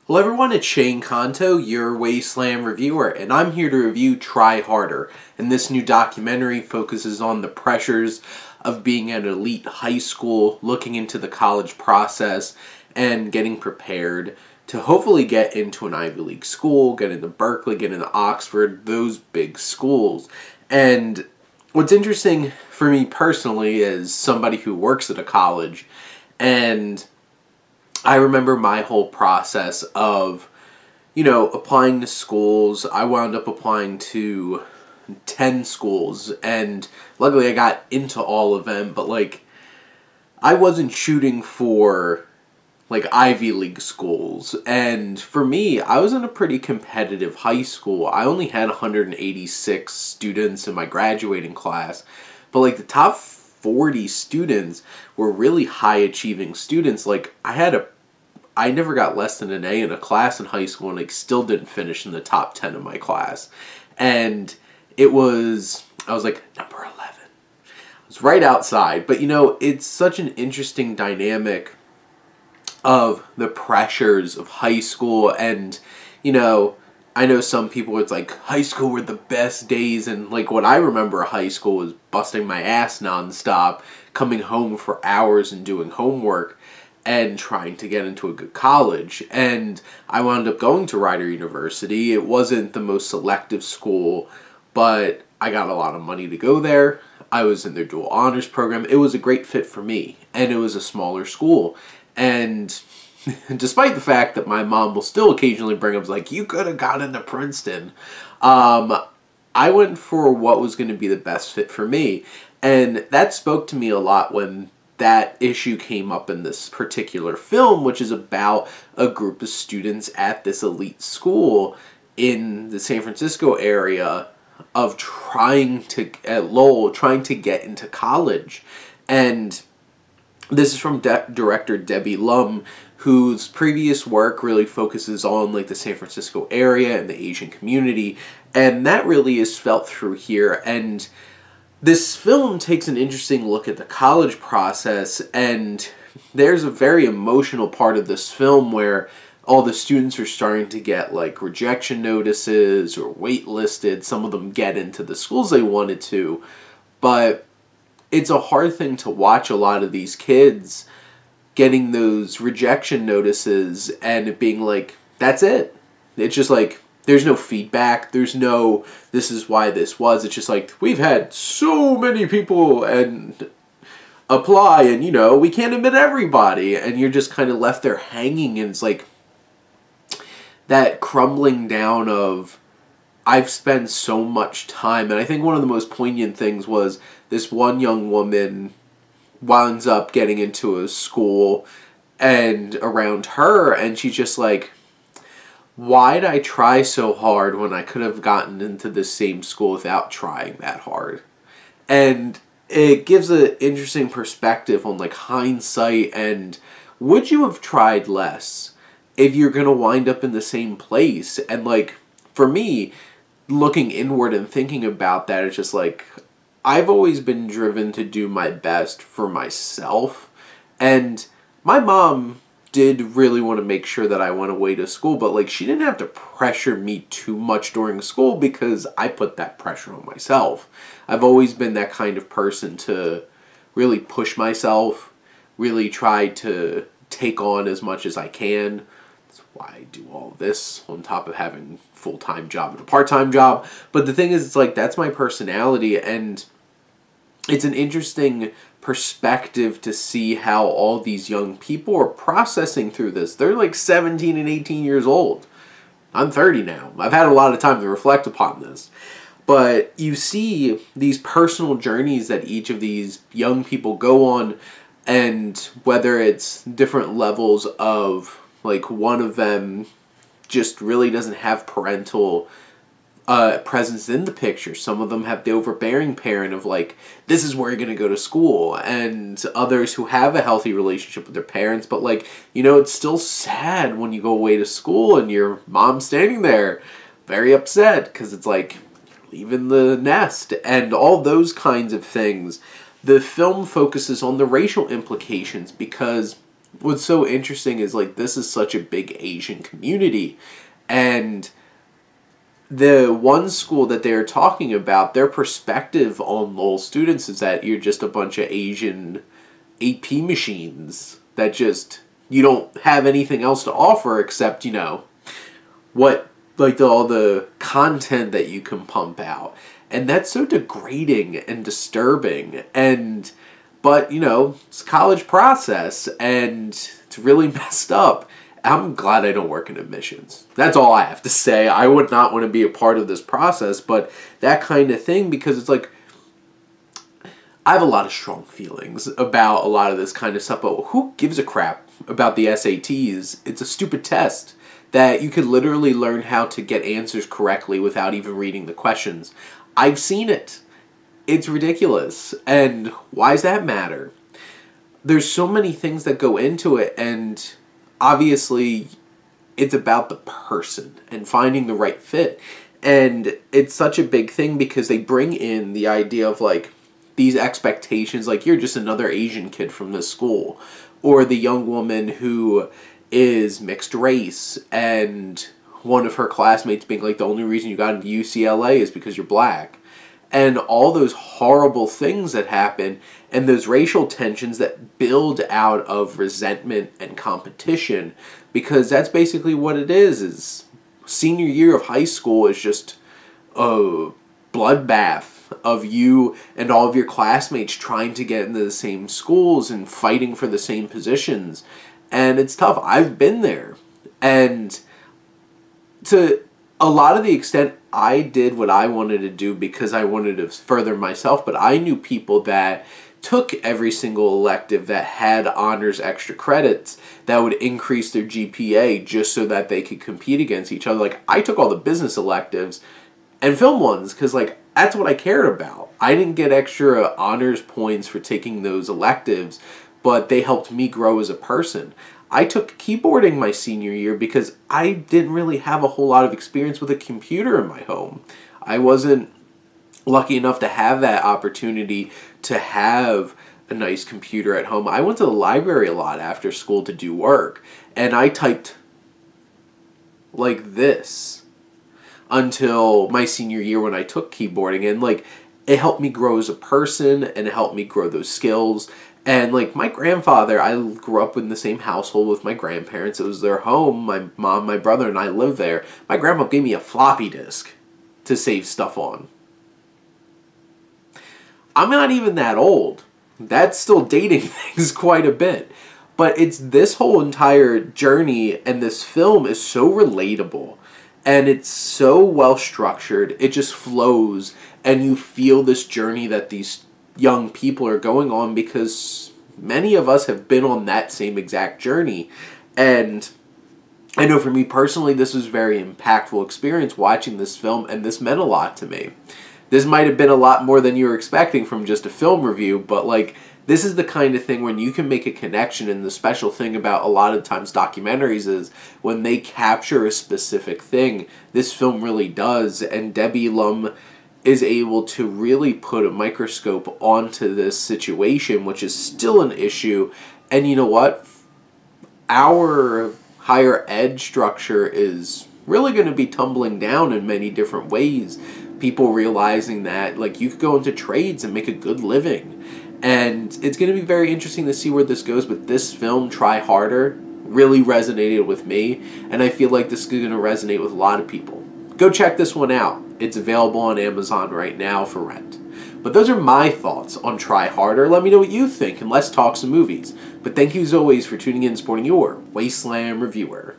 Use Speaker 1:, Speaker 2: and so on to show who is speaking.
Speaker 1: Hello everyone, it's Shane Kanto, your Wasteland reviewer, and I'm here to review Try Harder. And this new documentary focuses on the pressures of being at an elite high school, looking into the college process, and getting prepared to hopefully get into an Ivy League school, get into Berkeley, get into Oxford, those big schools. And what's interesting for me personally is somebody who works at a college, and I remember my whole process of, applying to schools. I wound up applying to 10 schools, and luckily I got into all of them, but, I wasn't shooting for, Ivy League schools. And for me, I was in a pretty competitive high school. I only had 186 students in my graduating class, but, the top 40 students were really high-achieving students. I never got less than an A in a class in high school, and still didn't finish in the top 10 of my class. And I was number 11. I was right outside. But, it's such an interesting dynamic of the pressures of high school. And, I know some people, it's high school were the best days. And, what I remember of high school was busting my ass nonstop, coming home for hours and doing homework, and trying to get into a good college. And I wound up going to Rider University. It wasn't the most selective school, but I got a lot of money to go there. I was in their dual honors program. It was a great fit for me, and it was a smaller school. And despite the fact that my mom will still occasionally bring up, you could have got into Princeton, I went for what was going to be the best fit for me. And that spoke to me a lot when that issue came up in this particular film, which is about a group of students at this elite school in the San Francisco area of at Lowell, trying to get into college. And this is from director Debbie Lum, whose previous work really focuses on the San Francisco area and the Asian community, and that really is felt through here. And this film takes an interesting look at the college process, and there's a very emotional part of this film where all the students are starting to get rejection notices or waitlisted. Some of them get into the schools they wanted to, but it's a hard thing to watch a lot of these kids getting those rejection notices and it being that's it. It's just there's no feedback. There's no, this is why this was. It's just we've had so many people and apply, and, we can't admit everybody. And you're just kind of left there hanging, and it's that crumbling down of, I've spent so much time. And I think one of the most poignant things was this one young woman winds up getting into a school and around her, and she's just why'd I try so hard when I could have gotten into the same school without trying that hard? And it gives an interesting perspective on hindsight, and would you have tried less if you're going to wind up in the same place? And for me, looking inward and thinking about that, it's just I've always been driven to do my best for myself. And my mom did really want to make sure that I went away to school, but she didn't have to pressure me too much during school because I put that pressure on myself. I've always been that kind of person to really push myself, really try to take on as much as I can. That's why I do all of this on top of having a full-time job and a part-time job. But the thing is, it's that's my personality, and it's an interesting perspective to see how all these young people are processing through this. They're 17 and 18 years old. I'm 30 now. I've had a lot of time to reflect upon this. But you see these personal journeys that each of these young people go on, and whether it's different levels of, one of them just really doesn't have parental presence in the picture. Some of them have the overbearing parent of this is where you're going to go to school, and others who have a healthy relationship with their parents, but it's still sad when you go away to school and your mom's standing there very upset because it's leaving the nest and all those kinds of things. The film focuses on the racial implications because what's so interesting is, like, this is such a big Asian community, and the one school that they're talking about, their perspective on Lowell students is that you're just a bunch of Asian AP machines that just, you don't have anything else to offer except, you know, what, like, all the content that you can pump out. And that's so degrading and disturbing. And, but, you know, it's a college process, and it's really messed up. I'm glad I don't work in admissions. That's all I have to say. I would not want to be a part of this process, but that kind of thing, because it's like, I have a lot of strong feelings about a lot of this kind of stuff, but who gives a crap about the SATs? It's a stupid test that you could literally learn how to get answers correctly without even reading the questions. I've seen it. It's ridiculous. And why does that matter? There's so many things that go into it, and obviously it's about the person and finding the right fit. And it's such a big thing because they bring in the idea of, like, these expectations, like, you're just another Asian kid from this school, or the young woman who is mixed race and one of her classmates being like, the only reason you got into UCLA is because you're black. And all those horrible things that happen, and those racial tensions that build out of resentment and competition, because that's basically what it is senior year of high school is just a bloodbath of you and all of your classmates trying to get into the same schools and fighting for the same positions. And it's tough. I've been there. And to a lot of the extent, I did what I wanted to do because I wanted to further myself, but I knew people that took every single elective that had honors extra credits that would increase their GPA just so that they could compete against each other. Like, I took all the business electives and film ones because, like, that's what I cared about. I didn't get extra honors points for taking those electives, but they helped me grow as a person. I took keyboarding my senior year because I didn't really have a whole lot of experience with a computer in my home. I wasn't lucky enough to have that opportunity to have a nice computer at home. I went to the library a lot after school to do work, and I typed like this until my senior year when I took keyboarding, and, like, it helped me grow as a person and it helped me grow those skills. And, like, my grandfather, I grew up in the same household with my grandparents. It was their home. My mom, my brother, and I lived there. My grandma gave me a floppy disk to save stuff on. I'm not even that old. That's still dating things quite a bit. But it's this whole entire journey, and this film is so relatable. And it's so well structured. It just flows, and you feel this journey that these young people are going on, because many of us have been on that same exact journey. And I know for me personally, this was a very impactful experience watching this film, and this meant a lot to me. This might have been a lot more than you were expecting from just a film review, but, like, this is the kind of thing when you can make a connection. And the special thing about a lot of times documentaries is when they capture a specific thing, this film really does. And Debbie Lum is able to really put a microscope onto this situation, which is still an issue. And you know what? Our higher ed structure is really going to be tumbling down in many different ways. People realizing that, like, you could go into trades and make a good living. And it's going to be very interesting to see where this goes. But this film, Try Harder, really resonated with me. And I feel like this is going to resonate with a lot of people. Go check this one out. It's available on Amazon right now for rent. But those are my thoughts on Try Harder. Let me know what you think, and let's talk some movies. But thank you as always for tuning in and supporting your Wasteland reviewer.